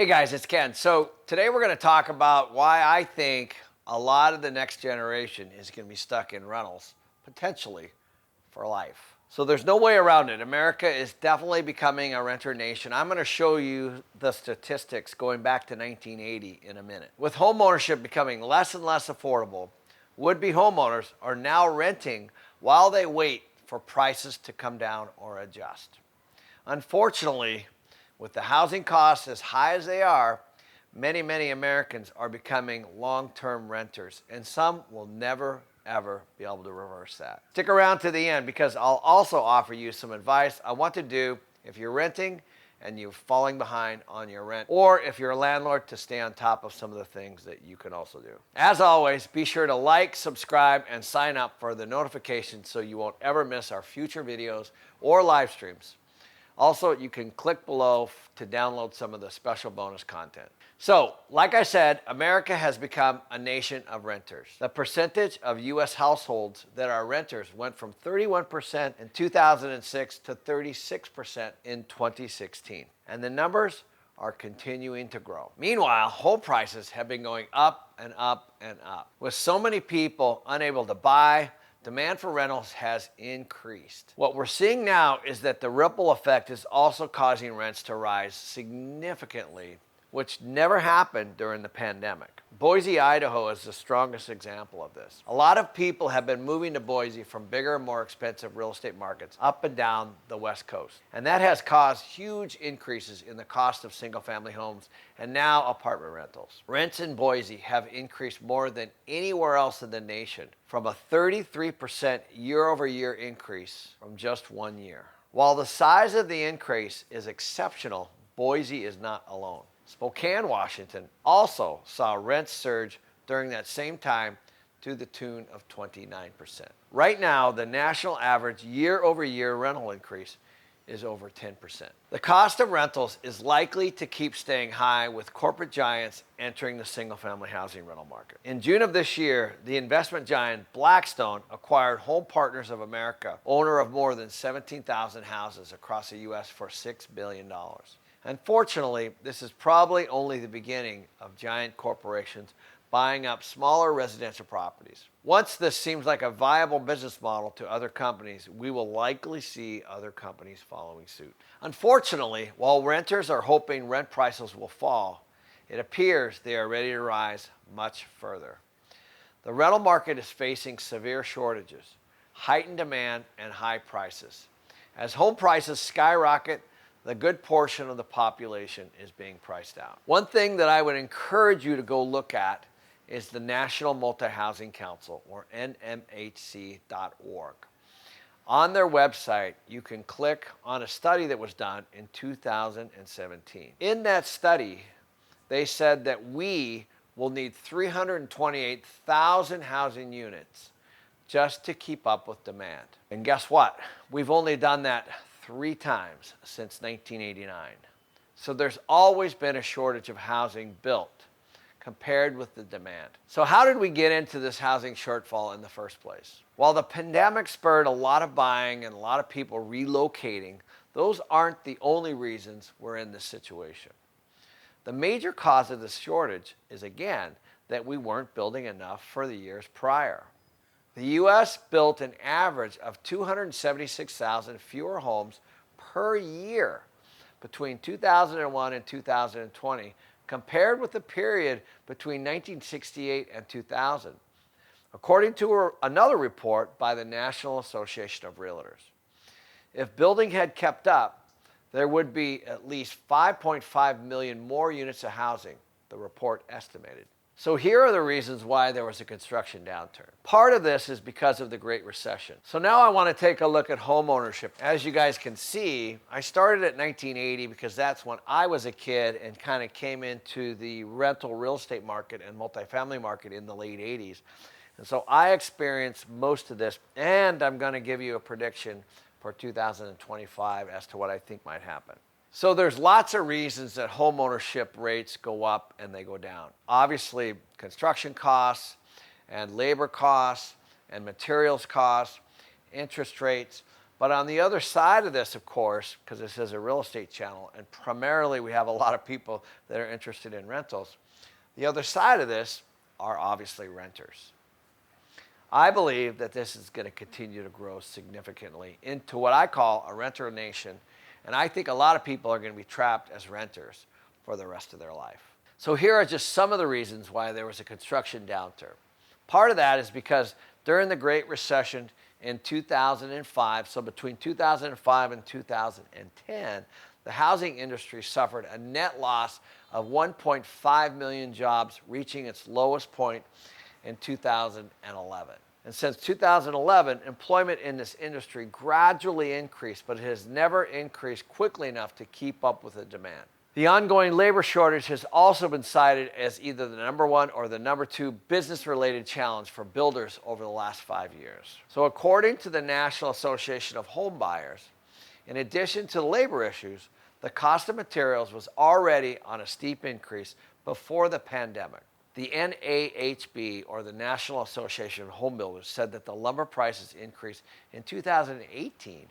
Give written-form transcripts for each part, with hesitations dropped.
Hey guys, it's Ken. So today we're going to talk about why I think a lot of the next generation is going to be stuck in rentals, potentially for life. So there's no way around it. America is definitely becoming a renter nation. I'm going to show you the statistics going back to 1980 in a minute. With homeownership becoming less and less affordable, would-be homeowners are now renting while they wait for prices to come down or adjust. Unfortunately, with the housing costs as high as they are, many Americans are becoming long-term renters, and some will never, ever be able to reverse that. Stick around to the end because I'll also offer you some advice on what to do if you're renting and you're falling behind on your rent, or if you're a landlord, to stay on top of some of the things that you can also do. As always, be sure to like, subscribe, and sign up for the notifications so you won't ever miss our future videos or live streams. Also, you can click below to download some of the special bonus content. So, like I said, America has become a nation of renters. The percentage of U.S. households that are renters went from 31% in 2006 to 36% in 2016. And the numbers are continuing to grow. Meanwhile, home prices have been going up and up and up. With so many people unable to buy, demand for rentals has increased. What we're seeing now is that the ripple effect is also causing rents to rise significantly, which never happened during the pandemic. Boise, Idaho is the strongest example of this. A lot of people have been moving to Boise from bigger and more expensive real estate markets up and down the West Coast. And that has caused huge increases in the cost of single-family homes and now apartment rentals. Rents in Boise have increased more than anywhere else in the nation, from a 33% year-over-year increase from just 1 year. While the size of the increase is exceptional, Boise is not alone. Spokane, Washington also saw rents surge during that same time to the tune of 29%. Right now, the national average year-over-year rental increase is over 10%. The cost of rentals is likely to keep staying high, with corporate giants entering the single-family housing rental market. In June of this year, the investment giant Blackstone acquired Home Partners of America, owner of more than 17,000 houses across the U.S., for $6 billion. Unfortunately, this is probably only the beginning of giant corporations buying up smaller residential properties. Once this seems like a viable business model to other companies, we will likely see other companies following suit. Unfortunately, while renters are hoping rent prices will fall, it appears they are ready to rise much further. The rental market is facing severe shortages, heightened demand, and high prices. As home prices skyrocket, the good portion of the population is being priced out. One thing that I would encourage you to go look at is the National Multi-Housing Council, or NMHC.org. On their website, you can click on a study that was done in 2017. In that study, they said that we will need 328,000 housing units just to keep up with demand. And guess what? We've only done that 3 times since 1989. So there's always been a shortage of housing built compared with the demand. So how did we get into this housing shortfall in the first place? While the pandemic spurred a lot of buying and a lot of people relocating, those aren't the only reasons we're in this situation. The major cause of this shortage is, again, that we weren't building enough for the years prior. The U.S. built an average of 276,000 fewer homes per year between 2001 and 2020, compared with the period between 1968 and 2000, according to another report by the National Association of Realtors. If building had kept up, there would be at least 5.5 million more units of housing, the report estimated. So here are the reasons why there was a construction downturn. Part of this is because of the Great Recession. So now I want to take a look at home ownership. As you guys can see, I started at 1980 because that's when I was a kid and kind of came into the rental real estate market and multifamily market in the late 80s. And so I experienced most of this, and I'm going to give you a prediction for 2025 as to what I think might happen. So there's lots of reasons that home ownership rates go up and they go down. Obviously, construction costs and labor costs and materials costs, interest rates, But on the other side of this, of course, because this is a real estate channel, and primarily we have a lot of people that are interested in rentals, the other side of this are obviously renters. I believe that this is going to continue to grow significantly into what I call a renter nation, and I think a lot of people are going to be trapped as renters for the rest of their life. So here are just some of the reasons why there was a construction downturn. Part of that is because during the Great Recession in 2005, so between 2005 and 2010, the housing industry suffered a net loss of 1.5 million jobs, reaching its lowest point in 2011. And since 2011, employment in this industry gradually increased, but it has never increased quickly enough to keep up with the demand. The ongoing labor shortage has also been cited as either the number one or the number two business-related challenge for builders over the last 5 years. So according to the National Association of Home Buyers, in addition to the labor issues, the cost of materials was already on a steep increase before the pandemic. The NAHB, or the National Association of Home Builders, said that the lumber prices increased in 2018,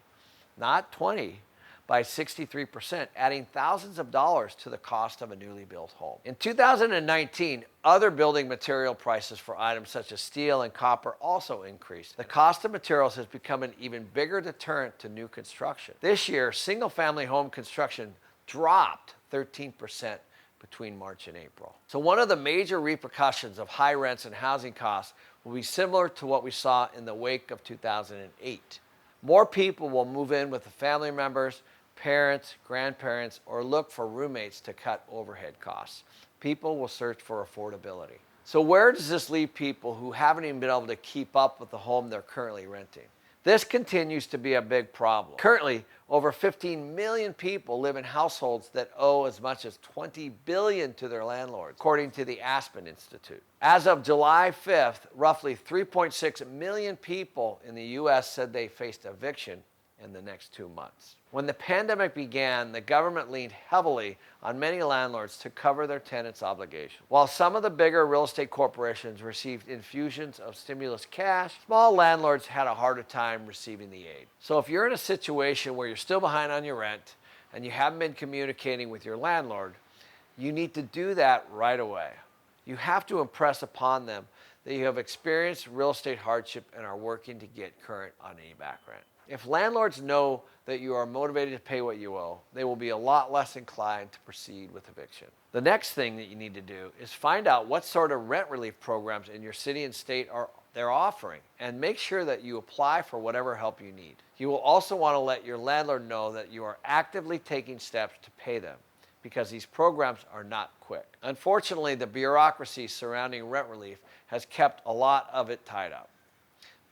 not 20, by 63%, adding thousands of dollars to the cost of a newly built home. In 2019, other building material prices for items such as steel and copper also increased. The cost of materials has become an even bigger deterrent to new construction. This year, single-family home construction dropped 13% between March and April. So one of the major repercussions of high rents and housing costs will be similar to what we saw in the wake of 2008. More people will move in with the family members, parents, grandparents, or look for roommates to cut overhead costs. People will search for affordability. So where does this leave people who haven't even been able to keep up with the home they're currently renting? This continues to be a big problem. Currently, over 15 million people live in households that owe as much as $20 billion to their landlords, according to the Aspen Institute. As of July 5th, roughly 3.6 million people in the U.S. said they faced eviction in the next 2 months. When the pandemic began, the government leaned heavily on many landlords to cover their tenants' obligations. While some of the bigger real estate corporations received infusions of stimulus cash, small landlords had a harder time receiving the aid. So if you're in a situation where you're still behind on your rent and you haven't been communicating with your landlord, you need to do that right away. You have to impress upon them that you have experienced real estate hardship and are working to get current on any back rent. If landlords know that you are motivated to pay what you owe, they will be a lot less inclined to proceed with eviction. The next thing that you need to do is find out what sort of rent relief programs in your city and state they're offering, and make sure that you apply for whatever help you need. You will also want to let your landlord know that you are actively taking steps to pay them, because these programs are not quick. Unfortunately, the bureaucracy surrounding rent relief has kept a lot of it tied up.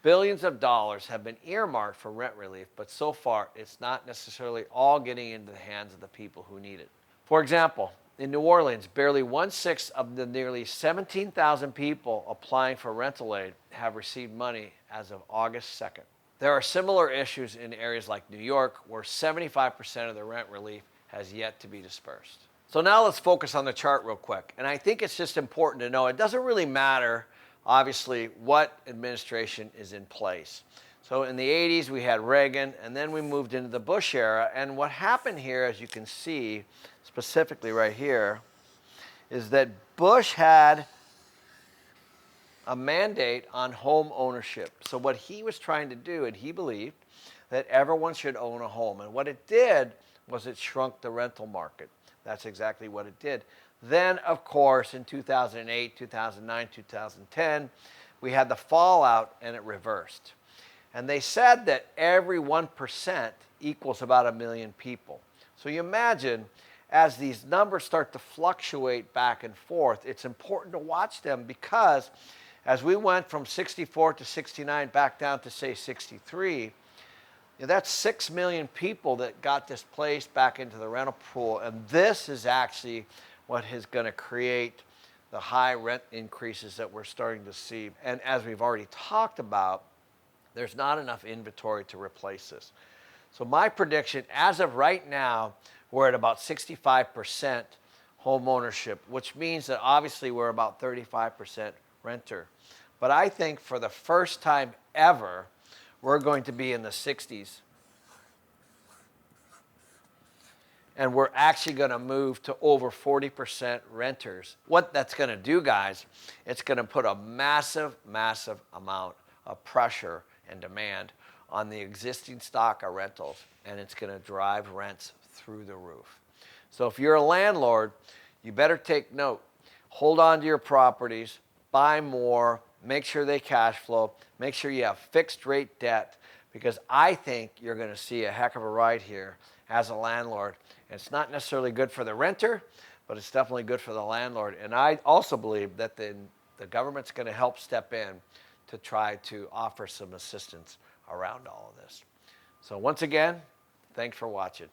Billions of dollars have been earmarked for rent relief, but so far it's not necessarily all getting into the hands of the people who need it. For example, in New Orleans, barely 1/6 of the nearly 17,000 people applying for rental aid have received money as of August 2nd. There are similar issues in areas like New York, where 75% of the rent relief has yet to be dispersed. So now let's focus on the chart real quick. And I think it's just important to know it doesn't really matter, obviously, what administration is in place. So in the 80s, we had Reagan, and then we moved into the Bush era. And what happened here, as you can see, specifically right here, is that Bush had a mandate on home ownership. So what he was trying to do, and he believed that everyone should own a home. And what it did was it shrunk the rental market. That's exactly what it did. Then, of course, in 2008, 2009, 2010, we had the fallout, and it reversed. And they said that every 1% equals about 1 million people. So you imagine, as these numbers start to fluctuate back and forth, it's important to watch them, because as we went from 64 to 69 back down to, say, 63, that's 6 million people that got displaced back into the rental pool. And this is actually what is going to create the high rent increases that we're starting to see. And as we've already talked about, there's not enough inventory to replace this. So my prediction, as of right now, we're at about 65% home ownership, which means that obviously we're about 35% renter. But I think for the first time ever, we're going to be in the 60s and we're actually going to move to over 40% renters. What that's going to do, guys, it's going to put a massive, massive amount of pressure and demand on the existing stock of rentals, and it's going to drive rents through the roof. So if you're a landlord, you better take note. Hold on to your properties, buy more, make sure they cash flow, make sure you have fixed rate debt, because I think you're going to see a heck of a ride here as a landlord. And it's not necessarily good for the renter, but it's definitely good for the landlord. And I also believe that the government's going to help step in to try to offer some assistance around all of this. So once again, thanks for watching.